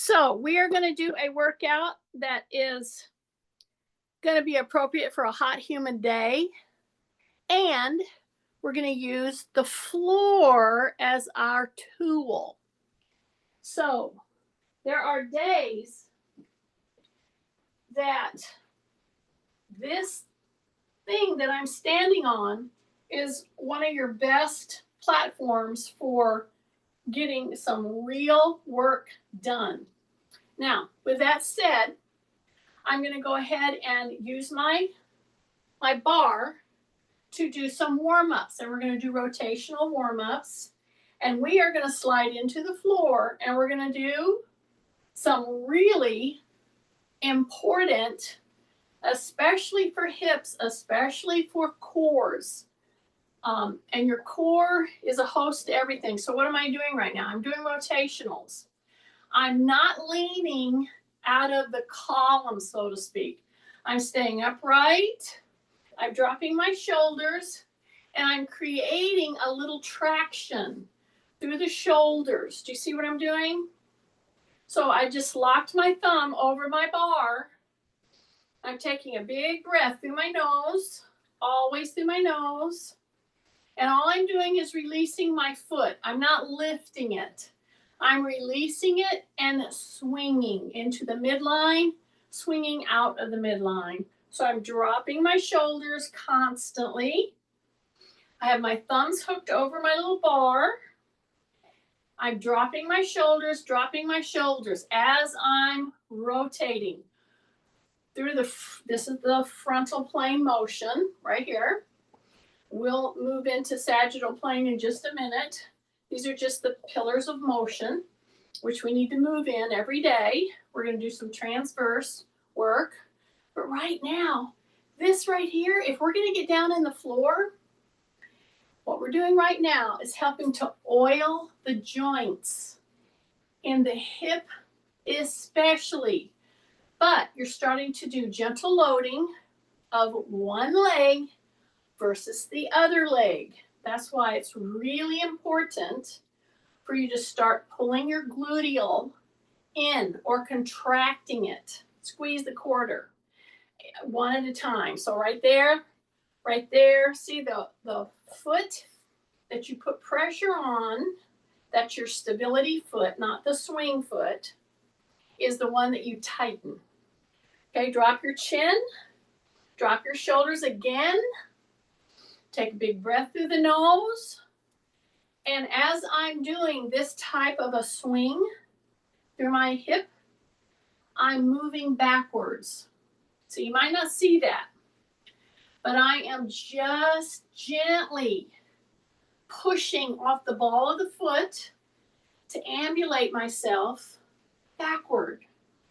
So we are going to do a workout that is going to be appropriate for a hot, humid day. And we're going to use the floor as our tool. So there are days that this thing that I'm standing on is one of your best platforms for getting some real work done. Now, with that said, I'm going to go ahead and use my bar to do some warm-ups, and we're going to do rotational warm-ups, and we are going to slide into the floor, and we're going to do some really important, especially for hips, especially for cores. And your core is a host to everything. So what am I doing right now? I'm doing rotationals. I'm not leaning out of the column, so to speak. I'm staying upright. I'm dropping my shoulders, and I'm creating a little traction through the shoulders. Do you see what I'm doing? So I just locked my thumb over my bar. I'm taking a big breath through my nose, always through my nose. And all I'm doing is releasing my foot. I'm not lifting it. I'm releasing it and swinging into the midline, swinging out of the midline. So I'm dropping my shoulders constantly. I have my thumbs hooked over my little bar. I'm dropping my shoulders as I'm rotating through this is the frontal plane motion right here. We'll move into sagittal plane in just a minute. These are just the pillars of motion, which we need to move in every day. We're going to do some transverse work. But right now, this right here, if we're going to get down in the floor, what we're doing right now is helping to oil the joints in the hip especially. But you're starting to do gentle loading of one leg versus the other leg. That's why it's really important for you to start pulling your gluteal in or contracting it. Squeeze the quarter one at a time. So right there, see the foot that you put pressure on, that's your stability foot, not the swing foot, is the one that you tighten. Okay, drop your chin, drop your shoulders again. Take a big breath through the nose. And as I'm doing this type of a swing through my hip, I'm moving backwards. So you might not see that, but I am just gently pushing off the ball of the foot to ambulate myself backward.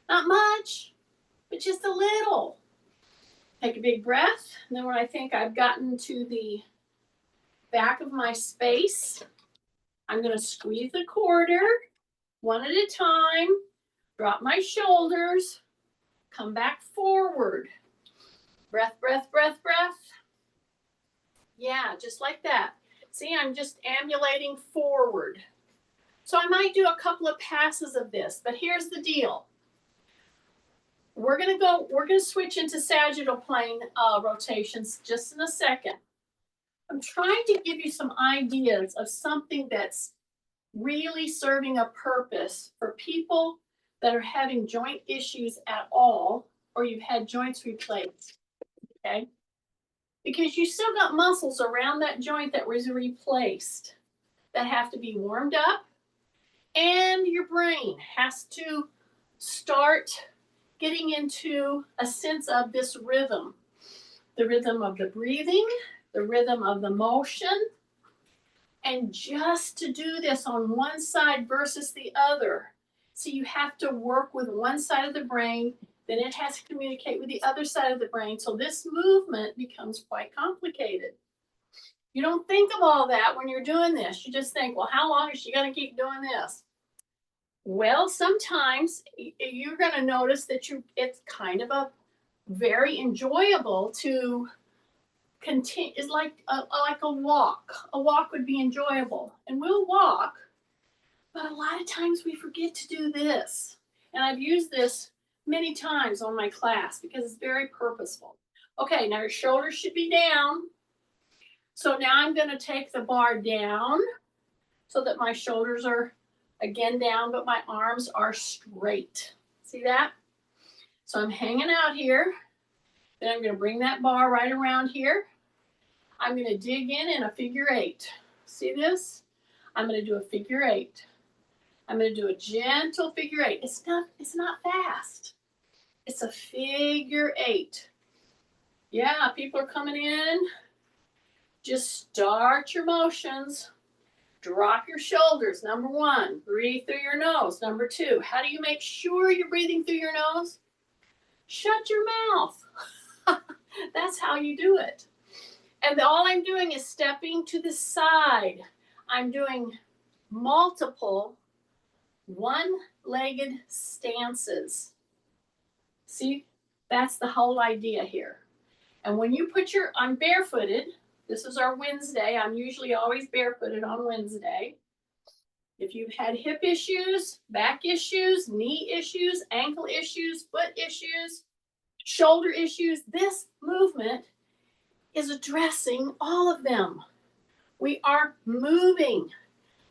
Not much, but just a little. Take a big breath, and then when I think I've gotten to the back of my space, I'm going to squeeze the quarter one at a time, drop my shoulders, come back forward. Breath, breath, breath, breath. Yeah, just like that. See, I'm just ambulating forward. So I might do a couple of passes of this, but here's the deal. We're going to switch into sagittal plane rotations just in a second. I'm trying to give you some ideas of something that's really serving a purpose for people that are having joint issues at all, or you've had joints replaced, okay? Because you still got muscles around that joint that was replaced that have to be warmed up, and your brain has to start getting into a sense of this rhythm, the rhythm of the breathing, the rhythm of the motion. And just to do this on one side versus the other. So you have to work with one side of the brain, then it has to communicate with the other side of the brain. So this movement becomes quite complicated. You don't think of all that when you're doing this. You just think, well, how long is she going to keep doing this? Well, sometimes you're going to notice that it's kind of a very enjoyable to continue. Is like a walk. A walk would be enjoyable, and we'll walk, but a lot of times we forget to do this. And I've used this many times on my class because it's very purposeful. Okay, now your shoulders should be down. So now I'm going to take the bar down so that my shoulders are again down, but my arms are straight. See that? So I'm hanging out here. Then I'm going to bring that bar right around here. I'm going to dig in a figure 8. See this? I'm going to do a figure 8. I'm going to do a gentle figure 8. It's not fast. It's a figure 8. Yeah, people are coming in. Just start your motions. Drop your shoulders. Number 1, breathe through your nose. Number 2, how do you make sure you're breathing through your nose? Shut your mouth. That's how you do it. And all I'm doing is stepping to the side. I'm doing multiple one-legged stances. See, that's the whole idea here. And when you put I'm barefooted. This is our Wednesday. I'm usually always barefooted on Wednesday. If you've had hip issues, back issues, knee issues, ankle issues, foot issues, shoulder issues, this movement is addressing all of them. We are moving.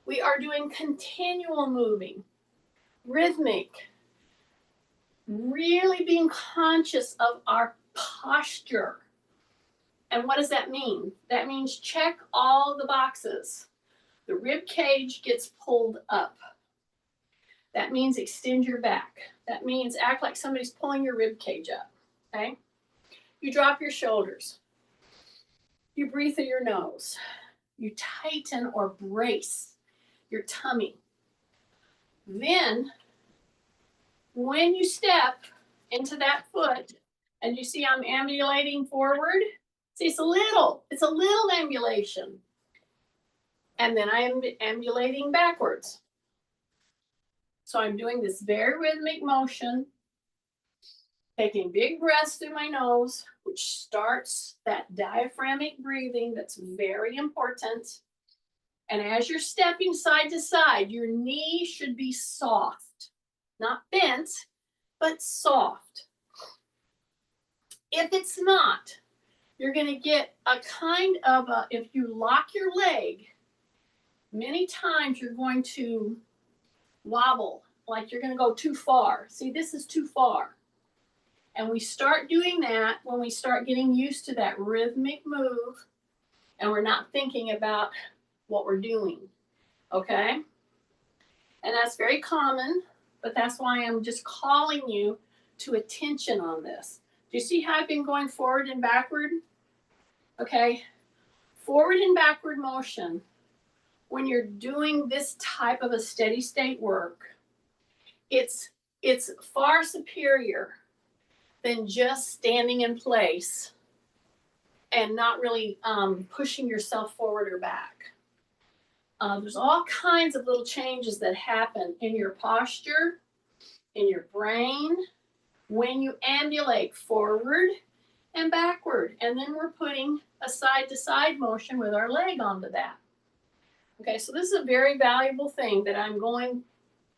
We are doing continual moving, rhythmic, really being conscious of our posture. And what does that mean? That means check all the boxes. The rib cage gets pulled up. That means extend your back. That means act like somebody's pulling your rib cage up. Okay? You drop your shoulders. You breathe through your nose. You tighten or brace your tummy. Then, when you step into that foot, and you see I'm ambulating forward, see it's a little ambulation. And then I am ambulating backwards. So I'm doing this very rhythmic motion, taking big breaths through my nose, which starts that diaphragmic breathing that's very important. And as you're stepping side to side, your knee should be soft, not bent, but soft. If it's not, you're going to get a kind of if you lock your leg, many times you're going to wobble, like you're going to go too far. See, this is too far. And we start doing that when we start getting used to that rhythmic move and we're not thinking about what we're doing, okay? And that's very common, but that's why I'm just calling you to attention on this. Do you see how I've been going forward and backward? Okay, forward and backward motion, when you're doing this type of a steady state work, it's far superior than just standing in place and not really pushing yourself forward or back. There's all kinds of little changes that happen in your posture, in your brain, when you ambulate forward and backward. And then we're putting a side-to-side motion with our leg onto that. Okay, so this is a very valuable thing that I'm going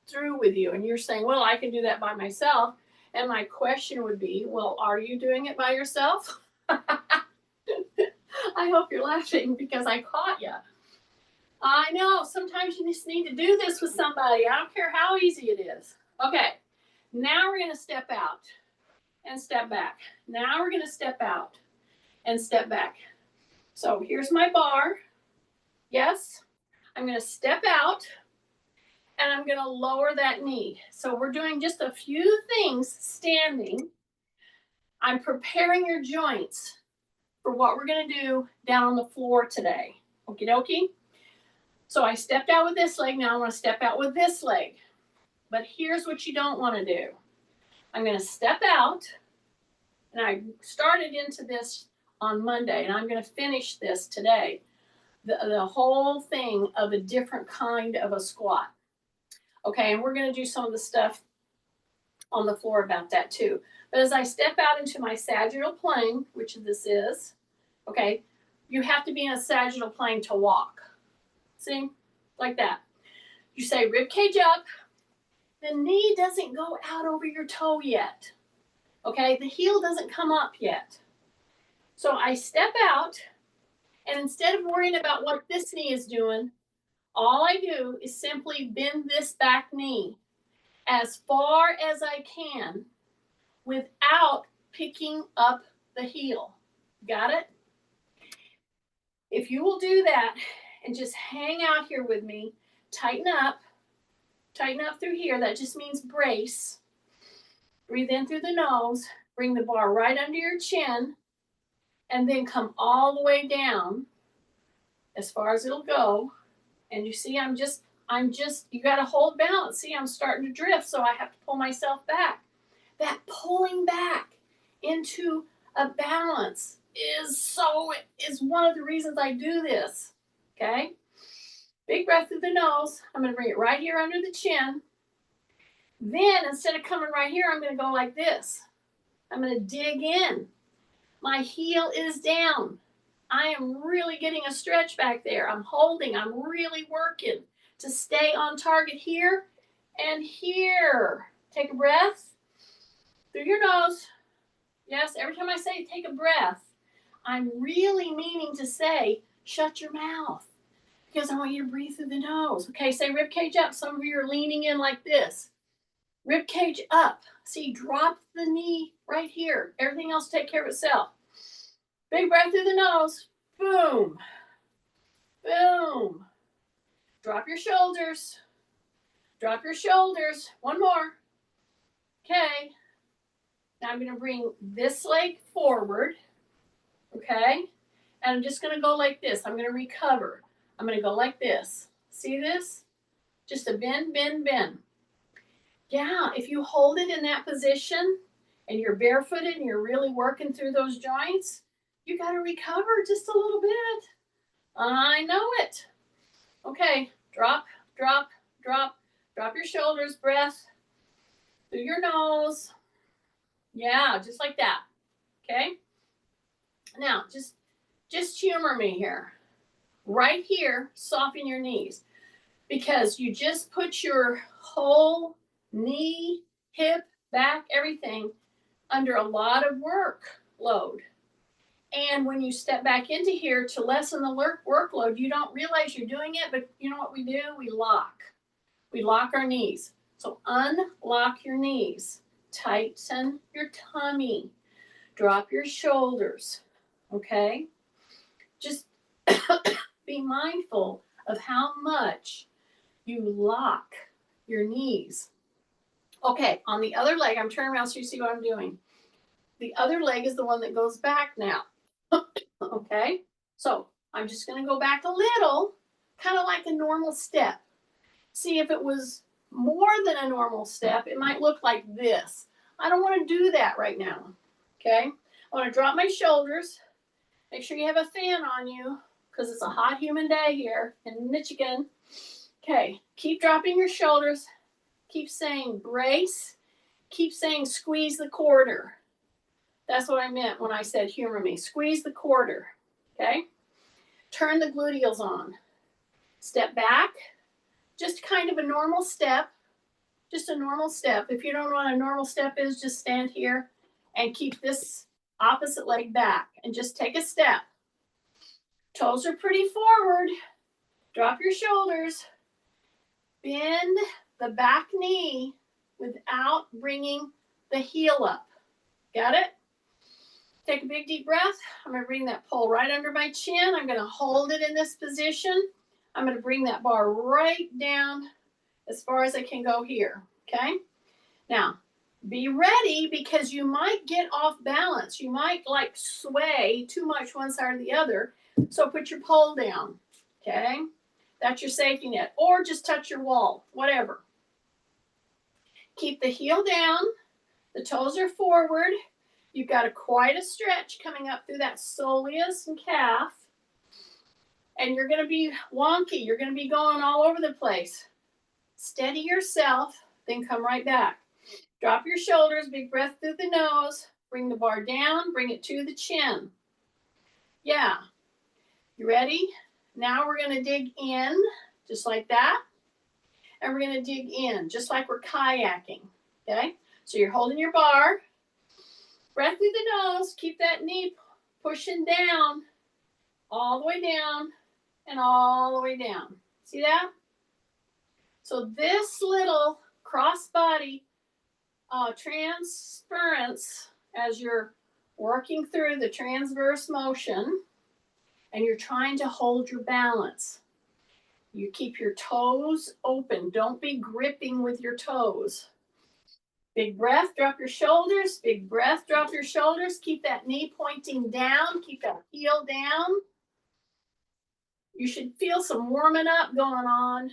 through with you. And you're saying, well, I can do that by myself. And my question would be, well, are you doing it by yourself? I hope you're laughing because I caught you. I know, sometimes you just need to do this with somebody. I don't care how easy it is. Okay, now we're going to step out and step back. Now we're going to step out and step back. So here's my bar. Yes, I'm going to step out and I'm going to lower that knee. So we're doing just a few things standing. I'm preparing your joints for what we're going to do down on the floor today. Okie dokie. So I stepped out with this leg. Now I want to step out with this leg. But here's what you don't want to do. I'm going to step out, and I started into this on Monday, and I'm going to finish this today. The whole thing of a different kind of a squat. Okay, and we're going to do some of the stuff on the floor about that too. But as I step out into my sagittal plane, which this is, okay, you have to be in a sagittal plane to walk. See, like that. You say rib cage up, the knee doesn't go out over your toe yet. Okay, the heel doesn't come up yet. So I step out, and instead of worrying about what this knee is doing, all I do is simply bend this back knee as far as I can without picking up the heel. Got it? If you will do that and just hang out here with me, tighten up through here. That just means brace. Breathe in through the nose, bring the bar right under your chin, and then come all the way down as far as it'll go. And you see, you got to hold balance. See, I'm starting to drift, so I have to pull myself back. That pulling back into a balance is one of the reasons I do this. Okay? Big breath through the nose. I'm going to bring it right here under the chin. Then, instead of coming right here, I'm going to go like this. I'm going to dig in. My heel is down. I am really getting a stretch back there. I'm holding. I'm really working to stay on target here and here. Take a breath through your nose. Yes, every time I say take a breath, I'm really meaning to say shut your mouth because I want you to breathe through the nose. Okay, say rib cage up. Some of you are leaning in like this. Rib cage up. See, drop the knee right here. Everything else take care of itself. Big breath through the nose. Boom. Boom. Drop your shoulders. Drop your shoulders. One more. Okay. Now I'm going to bring this leg forward. Okay. And I'm just going to go like this. I'm going to recover. I'm going to go like this. See this? Just a bend, bend, bend. Yeah, if you hold it in that position and you're barefooted and you're really working through those joints, you got to recover just a little bit. I know it. Okay, drop, drop, drop. Drop your shoulders, breath through your nose. Yeah, just like that. Okay? Now, just humor me here. Right here, soften your knees because you just put your whole knee, hip, back, everything under a lot of workload. And when you step back into here to lessen the workload, you don't realize you're doing it, but you know what we do? We lock. We lock our knees. So unlock your knees. Tighten your tummy. Drop your shoulders. Okay? Just be mindful of how much you lock your knees. Okay, on the other leg, I'm turning around so you see what I'm doing. The other leg is the one that goes back now. Okay, so I'm just going to go back a little, kind of like a normal step. See, if it was more than a normal step, it might look like this. I don't want to do that right now. Okay, I want to drop my shoulders. Make sure you have a fan on you because it's a hot, humid day here in Michigan. Okay, keep dropping your shoulders. Keep saying brace. Keep saying squeeze the quarter. That's what I meant when I said humor me. Squeeze the quarter. Okay? Turn the gluteals on. Step back. Just kind of a normal step. Just a normal step. If you don't know what a normal step is, just stand here and keep this opposite leg back and just take a step. Toes are pretty forward. Drop your shoulders. Bend the back knee without bringing the heel up. Got it? Take a big deep breath. I'm going to bring that pole right under my chin. I'm going to hold it in this position. I'm going to bring that bar right down as far as I can go here. Okay? Now, be ready because you might get off balance. You might like sway too much one side or the other. So put your pole down. Okay? That's your safety net. Or just touch your wall. Whatever. Keep the heel down. The toes are forward. You've got quite a stretch coming up through that soleus and calf. And you're going to be wonky. You're going to be going all over the place. Steady yourself, then come right back. Drop your shoulders, big breath through the nose. Bring the bar down, bring it to the chin. Yeah. You ready? Now we're going to dig in, just like that. and we're going to dig in, just like we're kayaking, okay? So you're holding your bar, breath through the nose, keep that knee pushing down, all the way down, and all the way down. See that? So this little cross-body transference, as you're working through the transverse motion, and you're trying to hold your balance. You keep your toes open. Don't be gripping with your toes. Big breath, drop your shoulders. Big breath, drop your shoulders. Keep that knee pointing down. Keep that heel down. You should feel some warming up going on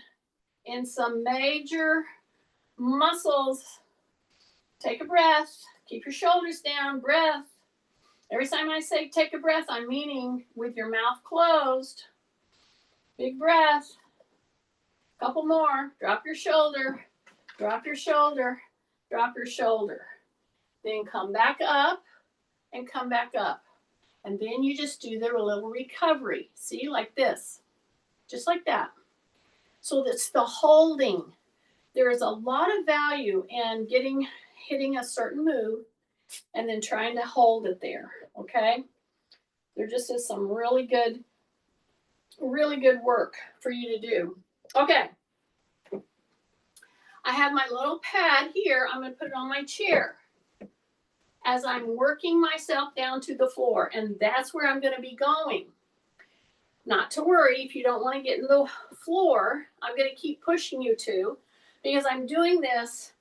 in some major muscles. Take a breath. Keep your shoulders down. Breath. Every time I say take a breath, I'm meaning with your mouth closed. Big breath. Couple more. Drop your shoulder. Drop your shoulder. Drop your shoulder. Then come back up and come back up. And then you just do the little recovery. See, like this. Just like that. So that's the holding. There is a lot of value in hitting a certain move and then trying to hold it there. Okay? There just is some really good work for you to do. Okay. I have my little pad here. I'm going to put it on my chair as I'm working myself down to the floor. And that's where I'm going to be going. Not to worry if you don't want to get in the floor. I'm going to keep pushing you to, because I'm doing this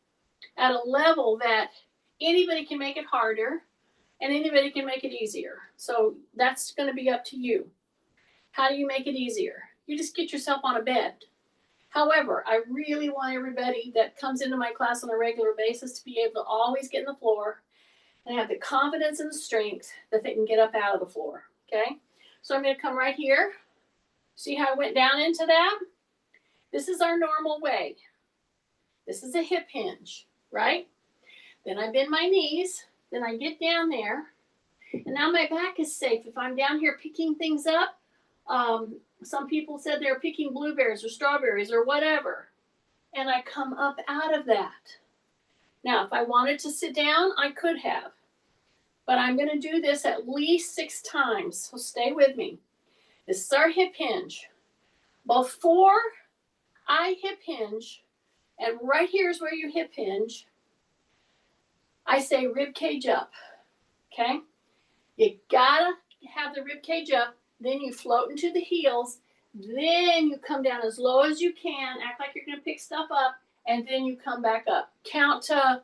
at a level that anybody can make it harder and anybody can make it easier. So that's going to be up to you. How do you make it easier? You just get yourself on a bed. However, I really want everybody that comes into my class on a regular basis to be able to always get in the floor and have the confidence and the strength that they can get up out of the floor, okay? So I'm going to come right here. See how I went down into that? This is our normal way. This is a hip hinge, right? Then I bend my knees. Then I get down there. And now my back is safe. If I'm down here picking things up, some people said they're picking blueberries or strawberries or whatever. And I come up out of that. Now, if I wanted to sit down, I could have. But I'm going to do this at least 6 times. So stay with me. This is our hip hinge. Before I hip hinge, and right here is where you hip hinge, I say rib cage up. Okay? You gotta have the rib cage up. Then you float into the heels. Then you come down as low as you can. Act like you're going to pick stuff up. And then you come back up. Count to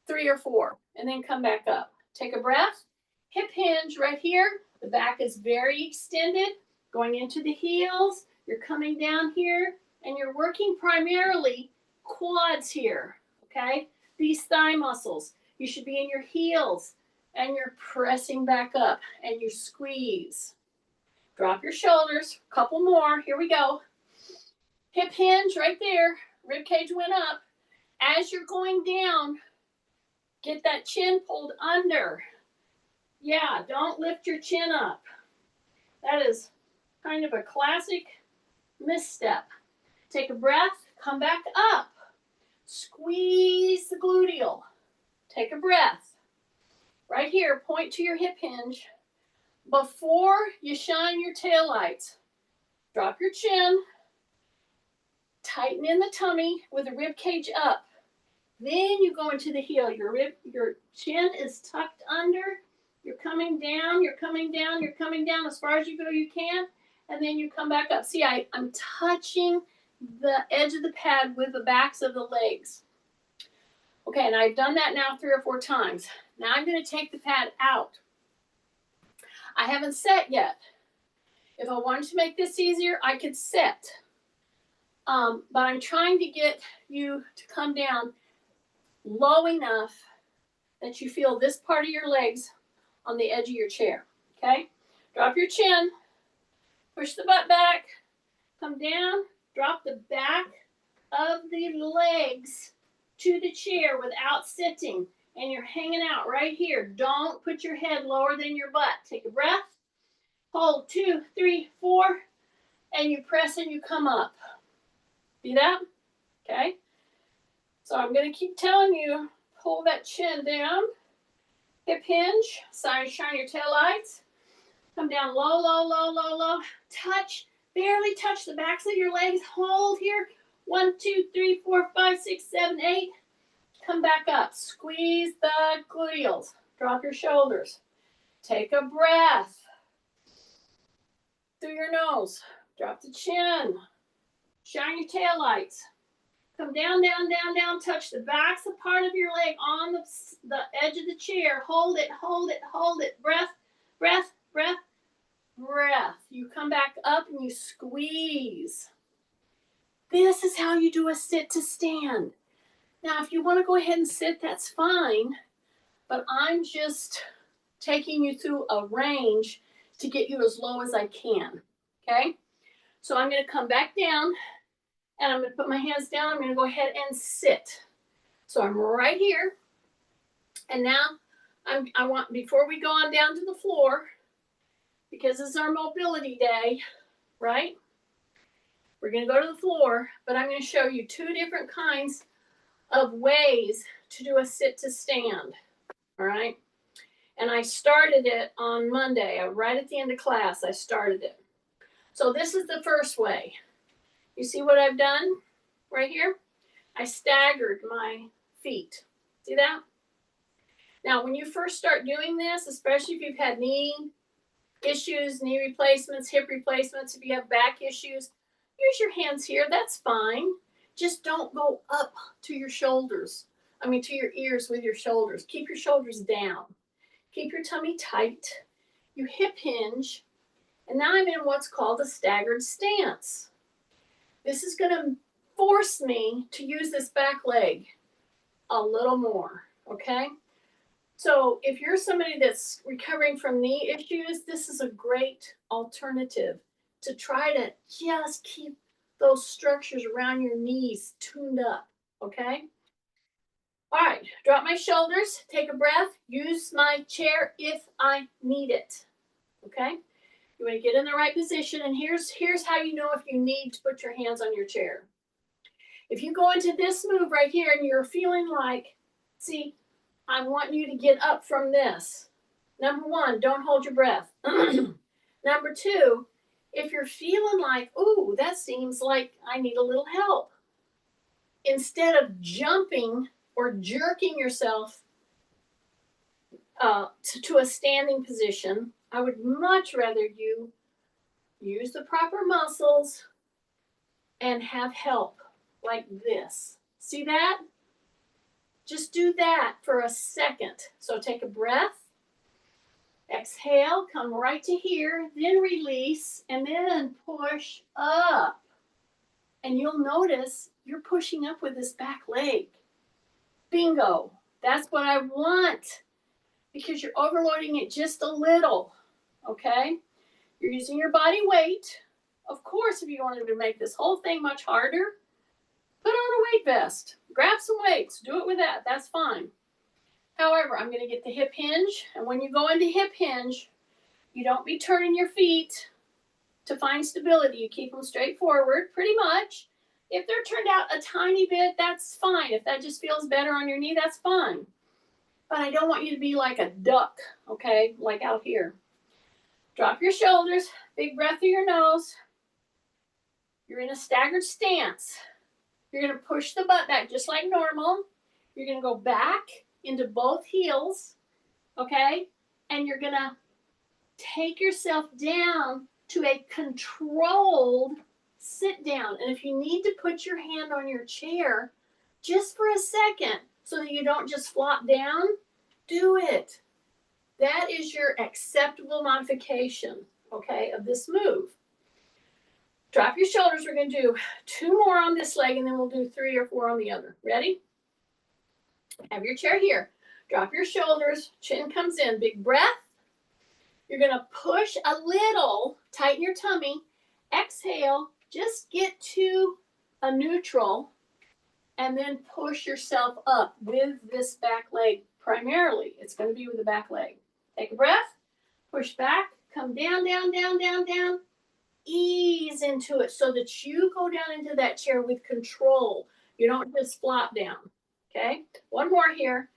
3 or 4. And then come back up. Take a breath. Hip hinge right here. The back is very extended. Going into the heels. You're coming down here. And you're working primarily quads here. Okay? These thigh muscles. You should be in your heels. And you're pressing back up. And you squeeze. Drop your shoulders. A couple more. Here we go. Hip hinge right there. Rib cage went up. As you're going down, get that chin pulled under. Yeah, don't lift your chin up. That is kind of a classic misstep. Take a breath. Come back up. Squeeze the gluteal. Take a breath. Right here, point to your hip hinge. Before you shine your taillights, drop your chin, tighten in the tummy with the rib cage up. Then you go into the heel. Your chin is tucked under. You're coming down, you're coming down, you're coming down as far as you go you can, and then you come back up. See, I'm touching the edge of the pad with the backs of the legs. Okay, and I've done that now 3 or 4 times. Now I'm going to take the pad out. I haven't set yet. If I wanted to make this easier, I could set. But I'm trying to get you to come down low enough that you feel this part of your legs on the edge of your chair. Okay? Drop your chin. Push the butt back. Come down. Drop the back of the legs to the chair without sitting. And you're hanging out right here. Don't put your head lower than your butt. Take a breath. Hold 2, 3, 4. And you press and you come up. See that? Okay? So I'm going to keep telling you, pull that chin down, hip hinge, shine your tail lights, come down low, low, low, low, low, touch, barely touch the backs of your legs, hold here, 1, 2, 3, 4, 5, 6, 7, 8, come back up, squeeze the gluteals, drop your shoulders, take a breath through your nose, drop the chin, shine your tail lights, come down, down, down, down, touch the backs of part of your leg on the edge of the chair, hold it, hold it, hold it, breath, breath, breath, breath. You come back up and you squeeze. This is how you do a sit to stand. Now, if you want to go ahead and sit, that's fine, but I'm just taking you through a range to get you as low as I can, okay? So I'm going to come back down, and I'm going to put my hands down. I'm going to go ahead and sit. So I'm right here, and now I want, before we go on down to the floor, because this is our mobility day, right? We're going to go to the floor, but I'm going to show you 2 different kinds of ways to do a sit to stand, all right? And I started it on Monday, right at the end of class, I started it. So this is the first way. You see what I've done right here? I staggered my feet. See that? Now, when you first start doing this, especially if you've had knee issues, knee replacements, hip replacements, if you have back issues, use your hands here. That's fine. Just don't go up to your shoulders. To your ears with your shoulders. Keep your shoulders down. Keep your tummy tight. You hip hinge. And now I'm in what's called a staggered stance. This is going to force me to use this back leg a little more, okay? So if you're somebody that's recovering from knee issues, this is a great alternative to try to just keep those structures around your knees tuned up, okay? All right, drop my shoulders, take a breath, use my chair if I need it, okay? You want to get in the right position, and here's how you know if you need to put your hands on your chair. If you go into this move right here and you're feeling like, see, I want you to get up from this. Number 1, don't hold your breath. Number 2, if you're feeling like, ooh, that seems like I need a little help, instead of jumping or jerking yourself to a standing position, I would much rather you use the proper muscles and have help like this. See that? Just do that for a second. So take a breath, exhale, come right to here, then release, and then push up. And you'll notice you're pushing up with this back leg. Bingo. That's what I want, because you're overloading it just a little, okay? You're using your body weight. Of course, if you wanted to make this whole thing much harder, put on a weight vest. Grab some weights. Do it with that. That's fine. However, I'm going to get the hip hinge. And when you go into hip hinge, you don't be turning your feet to find stability. You keep them straight forward, pretty much. If they're turned out a tiny bit, that's fine. If that just feels better on your knee, that's fine. But I don't want you to be like a duck, okay? Like out here. Drop your shoulders. Big breath through your nose. You're in a staggered stance. You're going to push the butt back just like normal. You're going to go back into both heels, okay? And you're going to take yourself down to a controlled sit down. And if you need to put your hand on your chair just for a second so that you don't just flop down, do it. That is your acceptable modification, okay, of this move. Drop your shoulders. We're going to do 2 more on this leg, and then we'll do 3 or 4 on the other. Ready? Have your chair here. Drop your shoulders. Chin comes in. Big breath. You're going to push a little. Tighten your tummy. Exhale. Just get to a neutral, and then push yourself up with this back leg primarily. It's going to be with the back leg. Take a breath. Push back. Come down, down, down, down, down. Ease into it so that you go down into that chair with control. You don't just flop down. Okay, one more here.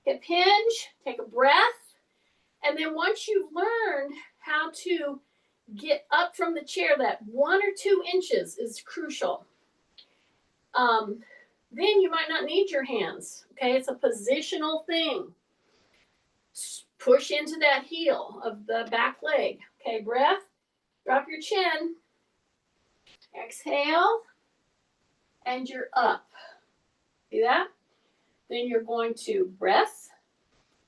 Hip hinge, take a breath. And then once you've learned how to get up from the chair, that 1 or 2 inches is crucial. Then you might not need your hands. Okay, it's a positional thing. Push into that heel of the back leg. Okay, breath, drop your chin, exhale, and you're up. See that? Then you're going to breath,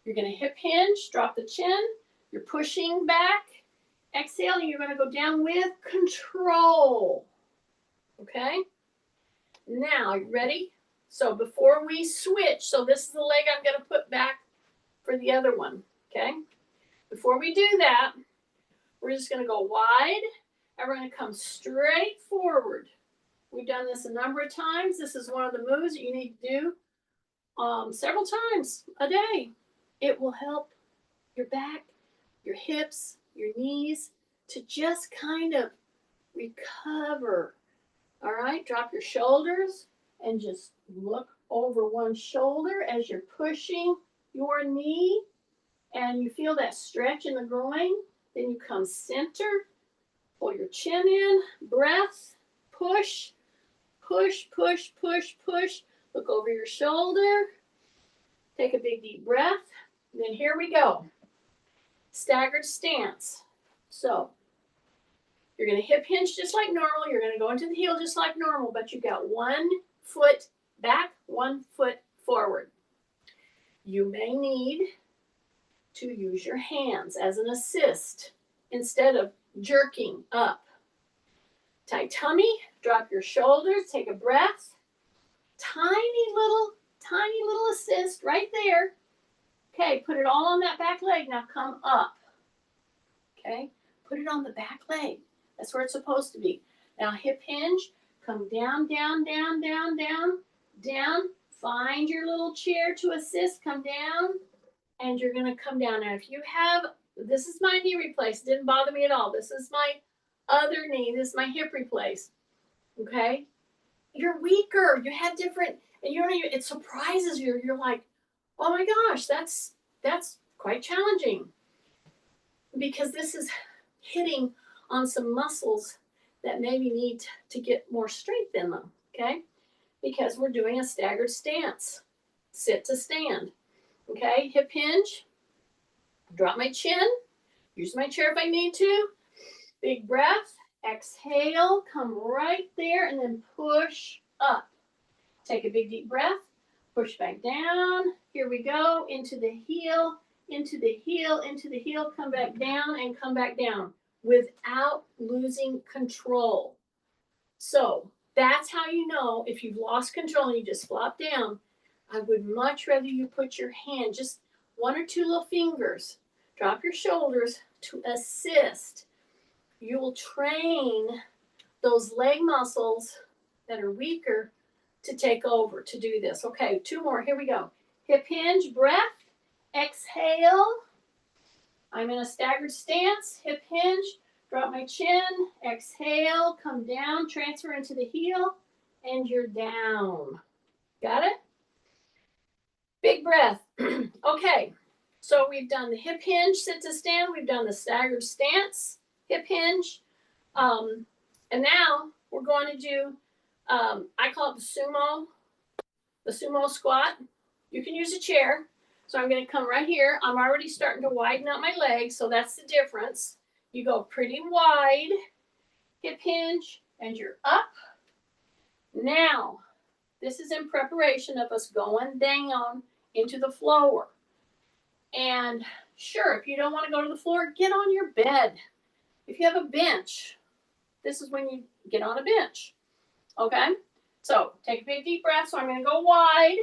you're going to hip hinge, drop the chin, you're pushing back, exhale, and you're going to go down with control. Okay? Now, you ready? So before we switch, so this is the leg I'm going to put back for the other one. Okay? Before we do that, we're just going to go wide, and we're going to come straight forward. We've done this a number of times. This is one of the moves that you need to do several times a day. It will help your back, your hips, your knees to just kind of recover. All right, drop your shoulders and just look over one shoulder as you're pushing your knee and you feel that stretch in the groin. Then you come center, pull your chin in, breath, push, push, push, push, push. Look over your shoulder. Take a big deep breath. And then here we go. Staggered stance. So you're going to hip hinge just like normal. You're going to go into the heel just like normal, but you've got 1 foot back, 1 foot forward. You may need to use your hands as an assist instead of jerking up. Tight tummy, drop your shoulders, take a breath. Tiny little assist right there. Okay, put it all on that back leg. Now come up. Okay, put it on the back leg. That's where it's supposed to be. Now hip hinge, come down, down, down, down, down, down. Find your little chair to assist, come down, and you're gonna come down. Now if you have, this is my knee replace, didn't bother me at all. This is my other knee, this is my hip replace, okay? You're weaker, you had different, and you don't even, it surprises you. You're like, oh my gosh, that's quite challenging because this is hitting on some muscles that maybe need to get more strength in them, okay? Because we're doing a staggered stance, sit to stand, okay? Hip hinge, drop my chin, use my chair if I need to, big breath, exhale, come right there, and then push up. Take a big deep breath, push back down. Here we go, into the heel, into the heel, into the heel, come back down and come back down without losing control. So that's how you know if you've lost control and you just flop down. I would much rather you put your hand, just 1 or 2 little fingers, drop your shoulders to assist. You will train those leg muscles that are weaker to take over to do this. Okay, 2 more. Here we go. Hip hinge, breath, exhale. I'm in a staggered stance. Hip hinge, drop my chin, exhale, come down, transfer into the heel, and you're down. Got it? Big breath. Okay, so we've done the hip hinge, sit to stand. We've done the staggered stance, hip hinge. And now we're going to do, I call it the sumo squat. You can use a chair. So I'm going to come right here. I'm already starting to widen out my legs, so that's the difference. You go pretty wide, hip hinge, and you're up. Now, this is in preparation of us going down into the floor. And sure, if you don't want to go to the floor, get on your bed. If you have a bench, this is when you get on a bench. Okay? So take a big deep breath. So I'm going to go wide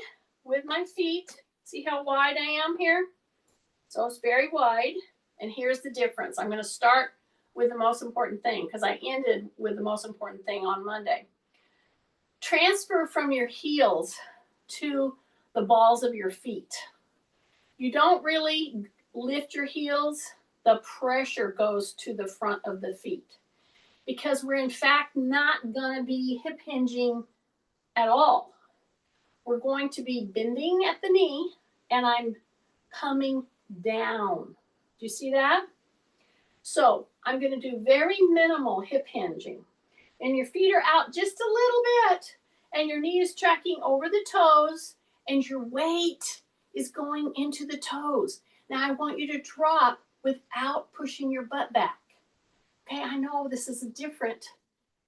with my feet. See how wide I am here? So it's very wide. And here's the difference. I'm going to start with the most important thing because I ended with the most important thing on Monday. Transfer from your heels to the balls of your feet. You don't really lift your heels. The pressure goes to the front of the feet because we're in fact not going to be hip hinging at all. we're going to be bending at the knee and I'm coming down. Do you see that? So I'm going to do very minimal hip hinging. And your feet are out just a little bit and your knee is tracking over the toes and your weight is going into the toes. Now I want you to drop without pushing your butt back. Okay, I know this is different,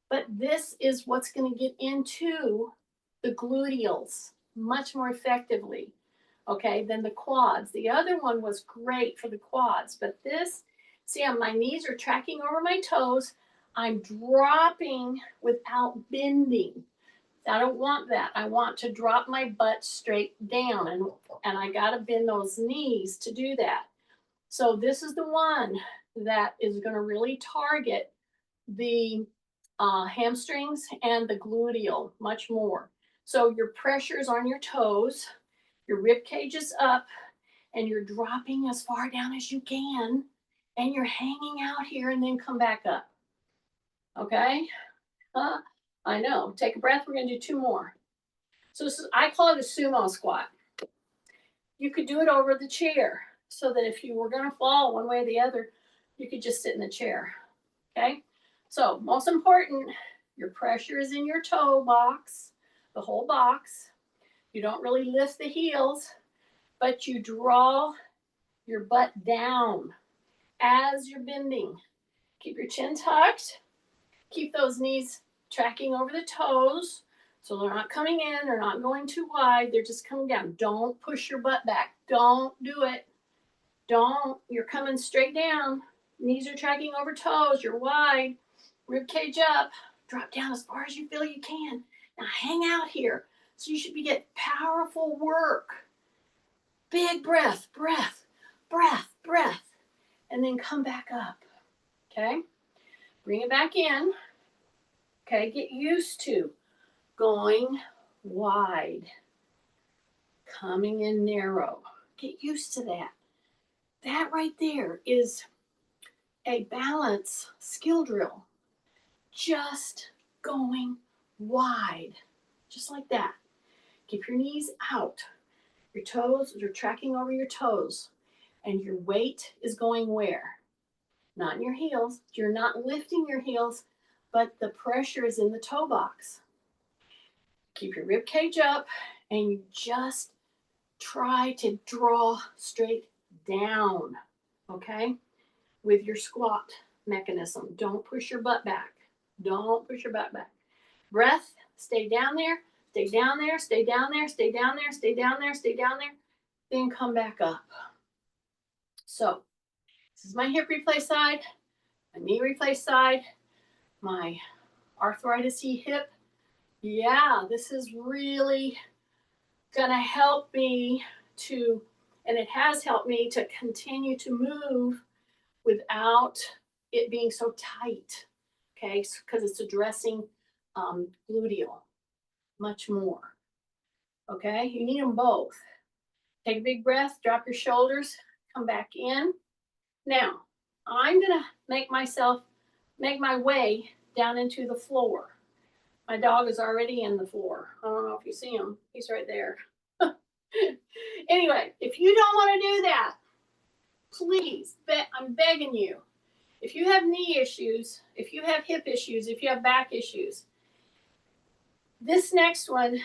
but this is what's going to get into the gluteals much more effectively, okay, than the quads. The other one was great for the quads, but this, see how my knees are tracking over my toes. I'm dropping without bending. I don't want that. I want to drop my butt straight down, and I got to bend those knees to do that. So this is the one that is going to really target the hamstrings and the gluteal much more. So your pressure is on your toes, your rib cage is up, and you're dropping as far down as you can, and you're hanging out here and then come back up. Okay? I know. Take a breath. We're going to do 2 more. So this is, I call it a sumo squat. You could do it over the chair so that if you were going to fall one way or the other, you could just sit in the chair. Okay? So most important, your pressure is in your toe box, the whole box. You don't really lift the heels, but you draw your butt down as you're bending. Keep your chin tucked. Keep those knees tracking over the toes. So they're not coming in, they're not going too wide, they're just coming down. Don't push your butt back. Don't do it. Don't. You're coming straight down. Knees are tracking over toes. You're wide. Rib cage up. Drop down as far as you feel you can. Now hang out here. So you should be getting powerful work. Big breath, breath, breath, breath. And then come back up. Okay? Bring it back in. Okay? Get used to going wide. Coming in narrow. Get used to that. That right there is a balance skill drill. Just going wide. Just like that. Keep your knees out. Your toes are tracking over your toes. And your weight is going where? Not in your heels. You're not lifting your heels, but the pressure is in the toe box. Keep your rib cage up and you just try to draw straight down, okay, with your squat mechanism. Don't push your butt back. Don't push your butt back. Breath, stay down there, stay down there, stay down there, stay down there, stay down there, stay down there, then come back up. So this is my hip replace side, my knee replace side, my arthritis-y hip. Yeah, this is really gonna help me to, and it has helped me to continue to move without it being so tight, okay? Because it's addressing gluteal much more, okay? You need them both. Take a big breath, drop your shoulders, come back in. Now, I'm gonna make my way down into the floor. My dog is already in the floor. I don't know if you see him. He's right there. Anyway, if you don't want to do that, please, I'm begging you, if you have knee issues, if you have hip issues, if you have back issues, this next one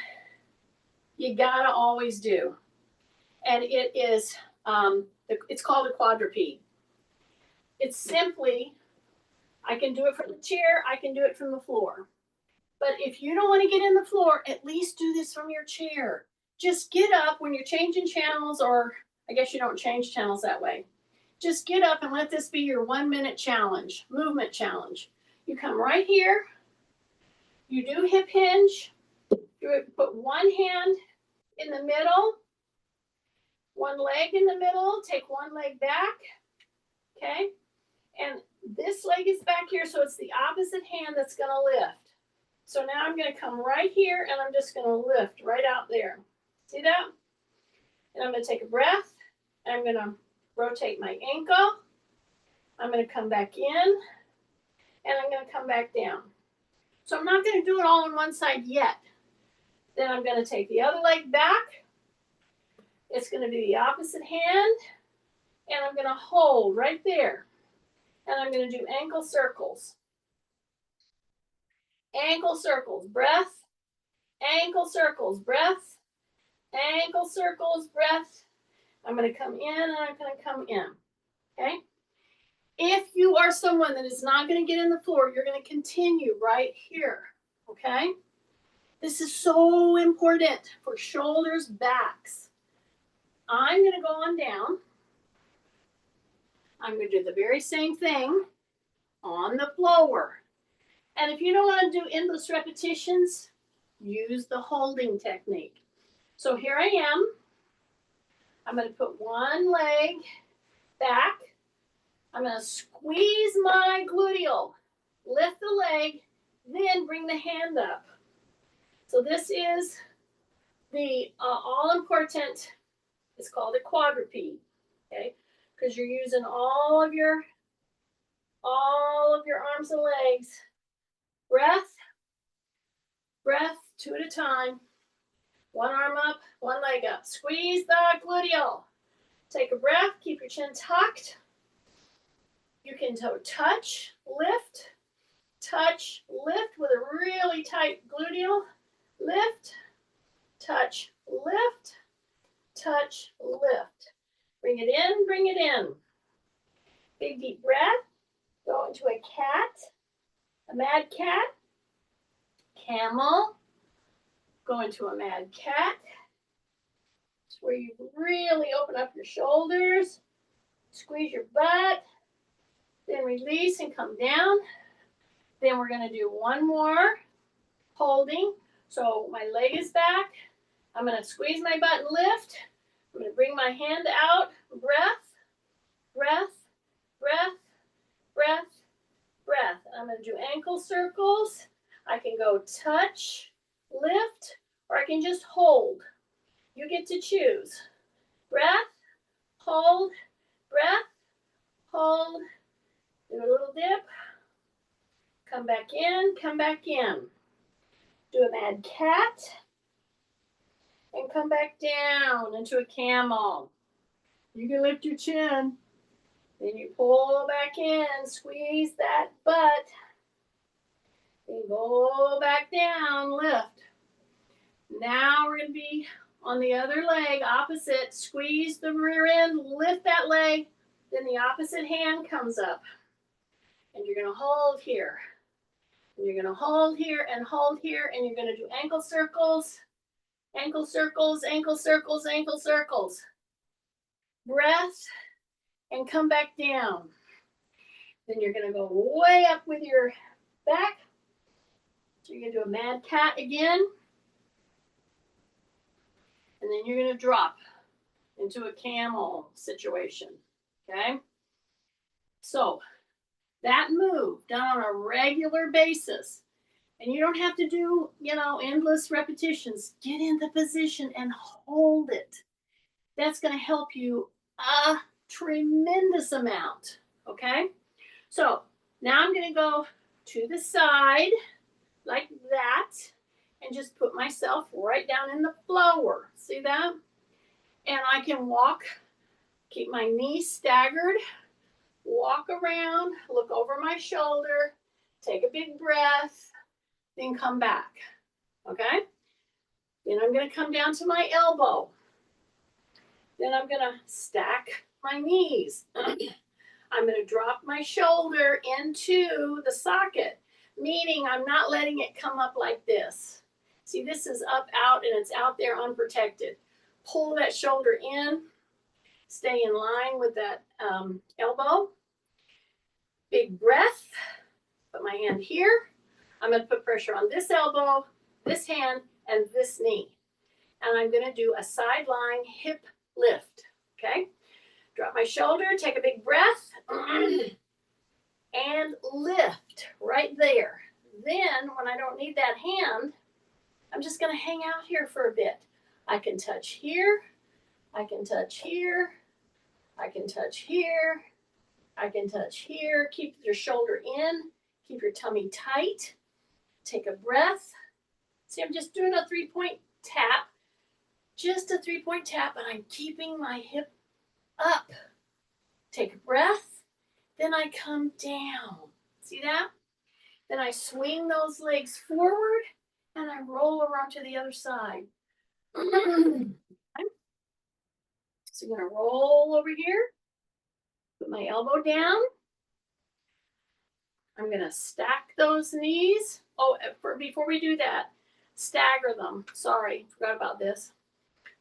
you gotta always do. And it is, it's called a quadruped. It's simply, I can do it from the chair, I can do it from the floor. But if you don't want to get in the floor, at least do this from your chair. Just get up when you're changing channels, or I guess you don't change channels that way. Just get up and let this be your 1-minute challenge, movement challenge. You come right here, you do hip hinge, you put one hand in the middle, one leg in the middle, take one leg back, okay? And this leg is back here, so it's the opposite hand that's gonna lift. So now I'm gonna come right here and I'm just gonna lift right out there. See that? And I'm gonna take a breath, and I'm gonna rotate my ankle. I'm gonna come back in, and I'm gonna come back down. So I'm not gonna do it all on one side yet. Then I'm going to take the other leg back. It's going to be the opposite hand. And I'm going to hold right there. And I'm going to do ankle circles. Ankle circles, breath. Ankle circles, breath. Ankle circles, breath. I'm going to come in and I'm going to come in. Okay? If you are someone that is not going to get in the floor, you're going to continue right here. Okay? This is so important for shoulders, backs. I'm going to go on down. I'm going to do the very same thing on the floor. And if you don't want to do endless repetitions, use the holding technique. So here I am. I'm going to put one leg back. I'm going to squeeze my gluteal, lift the leg, then bring the hand up. So this is the all-important, it's called a quadruped, okay? Because you're using all of your arms and legs. Breath, breath, two at a time. One arm up, one leg up. Squeeze the gluteal. Take a breath, keep your chin tucked. You can touch, lift, with a really tight gluteal. Lift, touch, lift, touch, lift. Bring it in, bring it in. Big deep breath. Go into a cat, a mad cat, camel. Go into a mad cat. It's where you really open up your shoulders, squeeze your butt, then release and come down. Then we're going to do one more holding. So my leg is back. I'm going to squeeze my butt and lift. I'm going to bring my hand out. Breath, breath, breath, breath, breath. I'm going to do ankle circles. I can go touch, lift, or I can just hold. You get to choose. Breath, hold, breath, hold. Do a little dip. Come back in, come back in. Do a mad cat. And come back down into a camel. You can lift your chin. Then you pull back in, squeeze that butt. Then go back down, lift. Now we're going to be on the other leg, opposite. Squeeze the rear end, lift that leg. Then the opposite hand comes up. And you're going to hold here. And you're going to hold here and hold here. And you're going to do ankle circles. Ankle circles, ankle circles, ankle circles. Breath, and come back down. Then you're going to go way up with your back. So you're going to do a mad cat again. And then you're going to drop into a camel situation. Okay? So that move done on a regular basis. And you don't have to do, endless repetitions. Get in the position and hold it. That's going to help you a tremendous amount. Okay? So now I'm going to go to the side like that and just put myself right down in the floor. See that? And I can walk, keep my knees staggered, walk around, look over my shoulder, take a big breath, then come back. Okay? Then I'm going to come down to my elbow. Then I'm going to stack my knees. I'm going to drop my shoulder into the socket, meaning I'm not letting it come up like this. See, this is up, out, and it's out there unprotected. Pull that shoulder in. Stay in line with that elbow. Big breath. Put my hand here. I'm going to put pressure on this elbow, this hand, and this knee. And I'm going to do a sideline hip lift. Okay? Drop my shoulder, take a big breath, and lift right there. Then, when I don't need that hand, I'm just going to hang out here for a bit. I can touch here, I can touch here, I can touch here, I can touch here. Keep your shoulder in, keep your tummy tight. Take a breath. See, I'm just doing a 3-point tap, just a 3-point tap, and I'm keeping my hip up. Take a breath, then I come down. See that? Then I swing those legs forward and I roll around to the other side. So I'm gonna roll over here, put my elbow down. I'm gonna stack those knees. Oh, before we do that, stagger them. Sorry, forgot about this.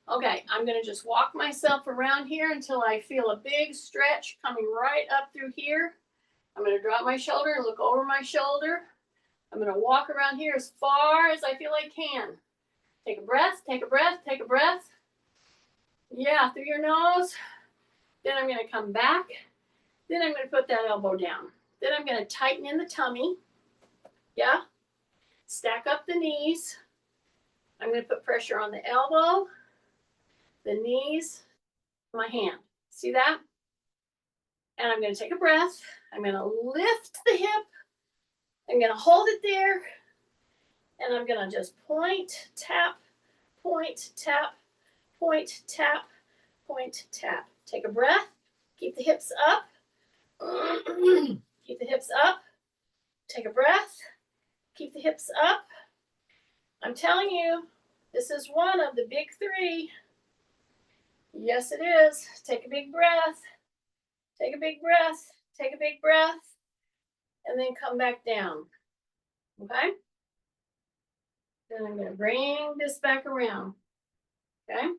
Okay, I'm gonna just walk myself around here until I feel a big stretch coming right up through here. I'm gonna drop my shoulder and look over my shoulder. I'm gonna walk around here as far as I feel I can. Take a breath, take a breath, take a breath. Yeah, through your nose. Then I'm gonna come back. Then I'm gonna put that elbow down. Then I'm gonna tighten in the tummy. Yeah. Stack up the knees. I'm gonna put pressure on the elbow, the knees, my hand. See that? And I'm gonna take a breath. I'm gonna lift the hip. I'm gonna hold it there. And I'm gonna just point, tap, point, tap, point, tap, point, tap. Take a breath. Keep the hips up. Keep the hips up. Take a breath. Keep the hips up. I'm telling you, this is one of the big three. Yes, it is. Take a big breath. Take a big breath. Take a big breath. And then come back down. Okay? Then I'm going to bring this back around. Okay?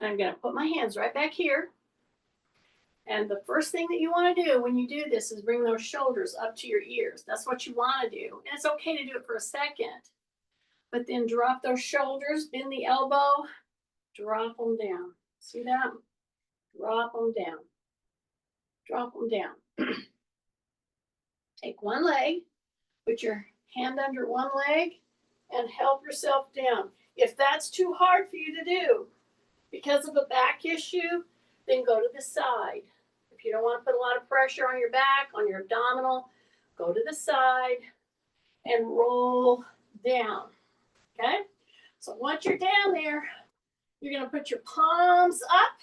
I'm going to put my hands right back here. And the first thing that you want to do when you do this is bring those shoulders up to your ears. That's what you want to do. And it's okay to do it for a second. But then drop those shoulders, bend the elbow, drop them down. See that? Drop them down. Drop them down. Take one leg, put your hand under one leg, and help yourself down. If that's too hard for you to do because of a back issue, then go to the side. If you don't want to put a lot of pressure on your back, on your abdominal, go to the side and roll down. Okay? So once you're down there, you're going to put your palms up.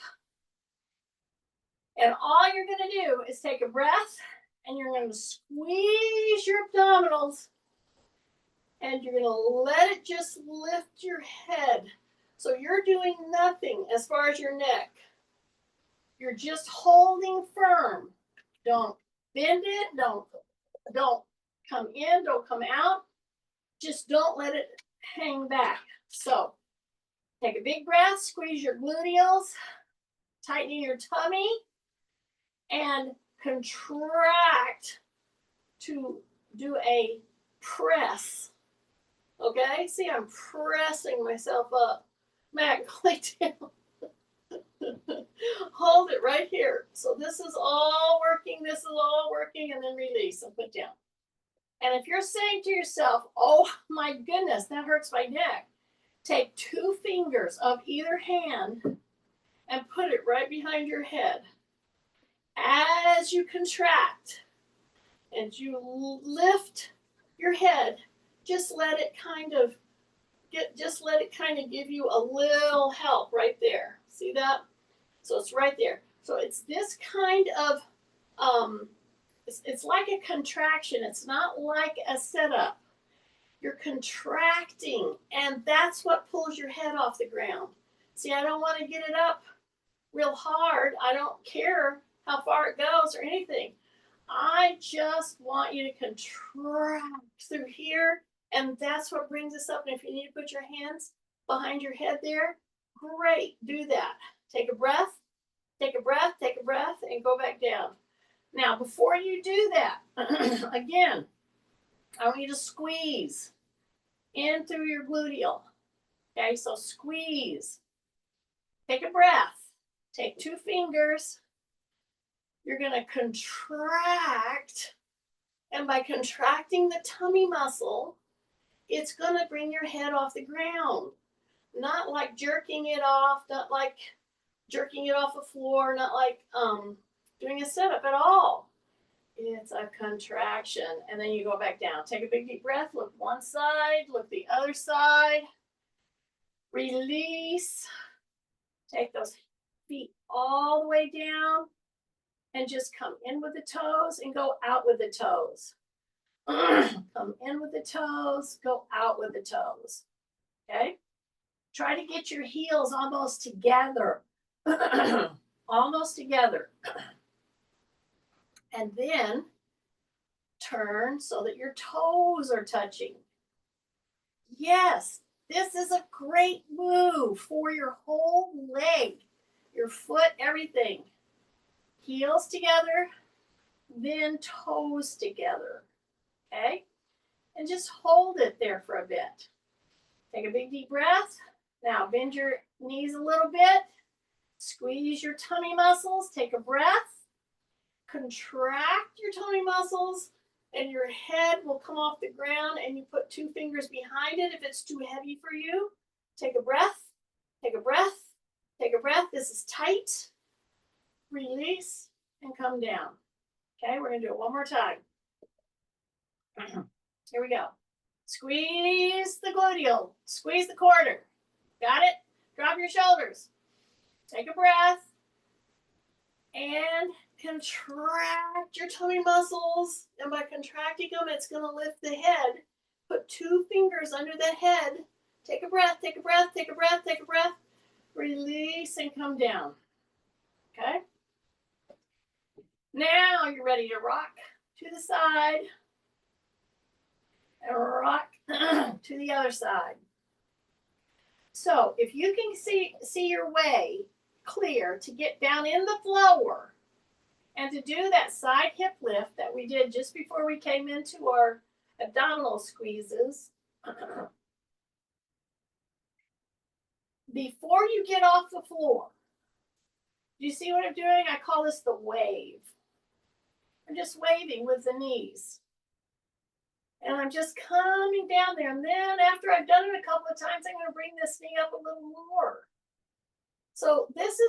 And all you're going to do is take a breath and you're going to squeeze your abdominals and you're going to let it just lift your head. So you're doing nothing as far as your neck. You're just holding firm. Don't bend it. Don't come in. Don't come out. Just don't let it hang back. So take a big breath. Squeeze your gluteals. Tighten your tummy. And contract to do a press. Okay? See, I'm pressing myself up. Matt, lay down. Hold it right here. So this is all working, and then release and put down. And if you're saying to yourself, oh my goodness, that hurts my neck, take 2 fingers of either hand and put it right behind your head. As you contract and you lift your head, just let it kind of give you a little help right there. See that? So it's right there. So it's this kind of it's like a contraction. It's not like a setup. You're contracting, and that's what pulls your head off the ground. See, I don't want to get it up real hard. I don't care how far it goes or anything. I just want you to contract through here, and that's what brings us up. And if you need to put your hands behind your head there, great, do that. Take a breath, take a breath, take a breath, and go back down. Now, before you do that, again, I want you to squeeze in through your gluteal. Okay, so squeeze. Take a breath. Take 2 fingers. You're going to contract. And by contracting the tummy muscle, it's going to bring your head off the ground. Not like jerking it off, not like jerking it off the floor, not like doing a setup at all. It's a contraction. And then you go back down. Take a big deep breath. Look one side. Look the other side. Release. Take those feet all the way down. And just come in with the toes and go out with the toes. Come in with the toes. Go out with the toes. Okay? Try to get your heels almost together. Almost together. And then turn so that your toes are touching. Yes, this is a great move for your whole leg, your foot, everything. Heels together, then toes together. Okay? And just hold it there for a bit. Take a big deep breath. Now bend your knees a little bit. Squeeze your tummy muscles. Take a breath. Contract your tummy muscles, and your head will come off the ground, and you put 2 fingers behind it if it's too heavy for you. Take a breath. Take a breath. Take a breath. This is tight. Release and come down. Okay, we're going to do it one more time. Here we go. Squeeze the gluteal. Squeeze the quarter. Got it? Drop your shoulders. Take a breath. And contract your tummy muscles. And by contracting them, it's going to lift the head. Put 2 fingers under the head. Take a breath, take a breath, take a breath, take a breath. Release and come down. Okay? Now you're ready to rock to the side. And rock to the other side. So if you can see your way clear to get down in the floor and to do that side hip lift that we did just before we came into our abdominal squeezes, before you get off the floor, do you see what I'm doing? I call this the wave. I'm just waving with the knees. And I'm just coming down there. And then after I've done it a couple of times, I'm going to bring this knee up a little more. So this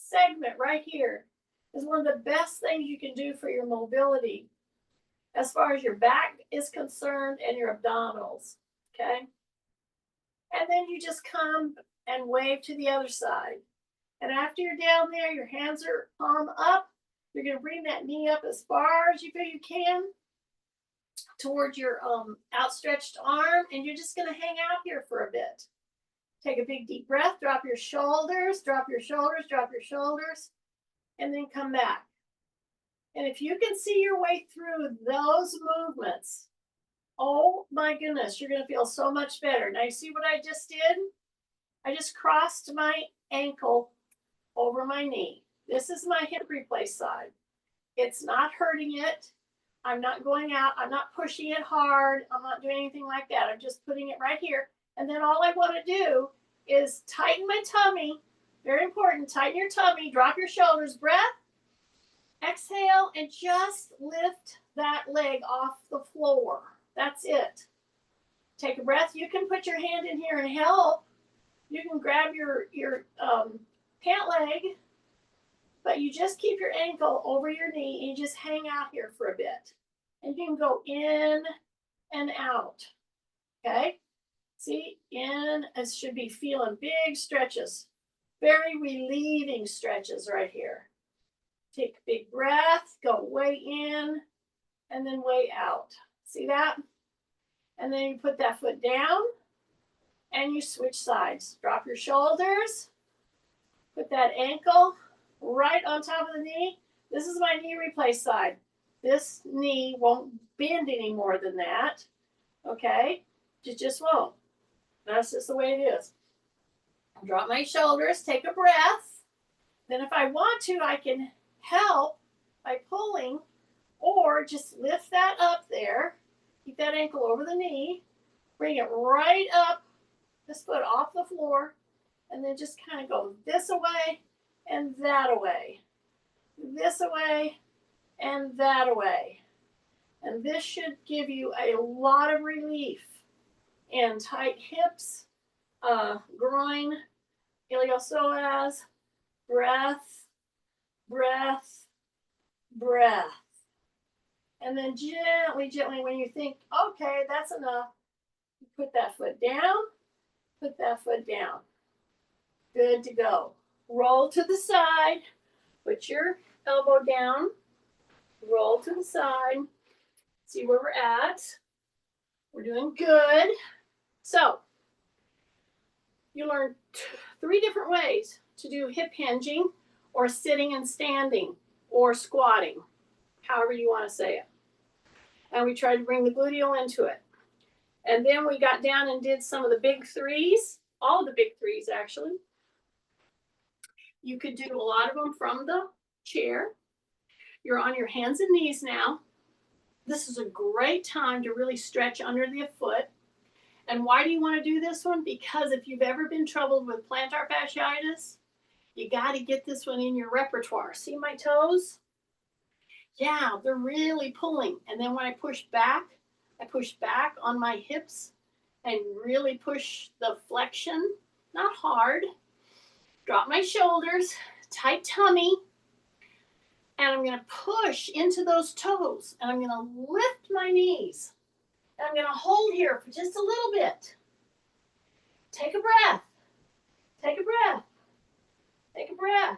segment right here is one of the best things you can do for your mobility as far as your back is concerned and your abdominals, okay? And then you just come and wave to the other side. And after you're down there, your hands are palm up. You're going to bring that knee up as far as you feel you can towards your outstretched arm, and you're just going to hang out here for a bit. Take a big deep breath, drop your shoulders, drop your shoulders, drop your shoulders, and then come back. And if you can see your way through those movements, oh my goodness, you're going to feel so much better. Now you see what I just did? I just crossed my ankle over my knee. This is my hip replace side. It's not hurting it. I'm not going out. I'm not pushing it hard. I'm not doing anything like that. I'm just putting it right here. And then all I want to do is tighten my tummy. Very important. Tighten your tummy. Drop your shoulders. Breath. Exhale and just lift that leg off the floor. That's it. Take a breath. You can put your hand in here and help. You can grab your pant leg, but you just keep your ankle over your knee and you just hang out here for a bit. And you can go in and out. Okay? See, in, it should be feeling big stretches. Very relieving stretches right here. Take a big breath, go way in, and then way out. See that? And then you put that foot down, and you switch sides. Drop your shoulders, put that ankle right on top of the knee. This is my knee replace side. This knee won't bend any more than that, okay? It just won't. That's just the way it is. Drop my shoulders, take a breath. Then if I want to, I can help by pulling or just lift that up there. Keep that ankle over the knee. Bring it right up, this foot off the floor, and then just kind of go this away and that away. This away and that away. And this should give you a lot of relief in tight hips, groin, iliopsoas, breath, breath, breath. And then gently, gently, when you think, okay, that's enough, you put that foot down, put that foot down. Good to go. Roll to the side, put your elbow down, roll to the side, see where we're at. We're doing good. So, you learned 3 different ways to do hip hinging or sitting and standing or squatting, however you want to say it. And we tried to bring the gluteal into it. And then we got down and did some of the big 3s, all the big 3s actually. You could do a lot of them from the chair. You're on your hands and knees now. This is a great time to really stretch under the foot. And why do you want to do this one? Because if you've ever been troubled with plantar fasciitis, you got to get this one in your repertoire. See my toes? Yeah, they're really pulling. And then when I push back on my hips and really push the flexion, not hard. Drop my shoulders, tight tummy, and I'm going to push into those toes, and I'm going to lift my knees, and I'm going to hold here for just a little bit. Take a breath. Take a breath. Take a breath.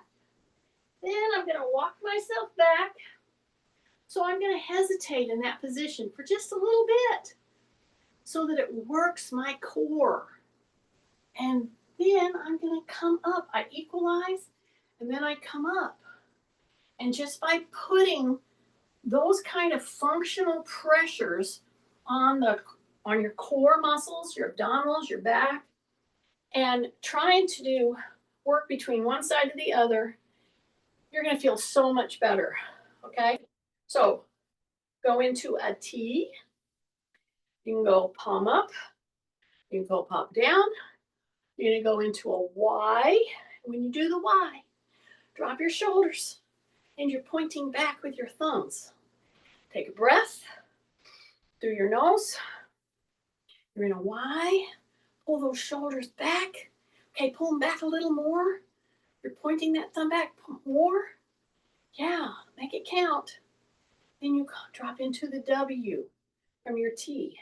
Then I'm going to walk myself back. So I'm going to hesitate in that position for just a little bit so that it works my core. And then I'm going to come up. I equalize, and then I come up. And just by putting those kind of functional pressures on your core muscles, your abdominals, your back, and trying to do work between one side to the other, you're going to feel so much better. Okay? So go into a T. You can go palm up. You can go palm down. You're going to go into a Y. When you do the Y, drop your shoulders and you're pointing back with your thumbs. Take a breath through your nose. You're in a Y. Pull those shoulders back. Okay, pull them back a little more. You're pointing that thumb back more. Yeah, make it count. Then you drop into the W from your T.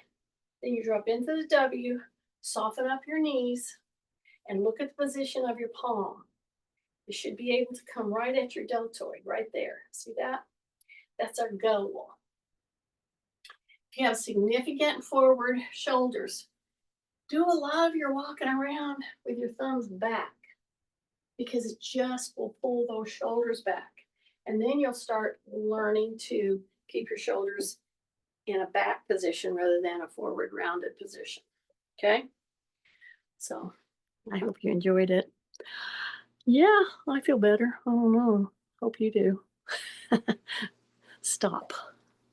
Then you drop into the W, soften up your knees, and look at the position of your palm. You should be able to come right at your deltoid, right there. See that? That's our goal. If you have significant forward shoulders, do a lot of your walking around with your thumbs back because it just will pull those shoulders back. And then you'll start learning to keep your shoulders in a back position rather than a forward rounded position. Okay? So I hope you enjoyed it. Yeah, I feel better. I don't know. Hope you do. Stop.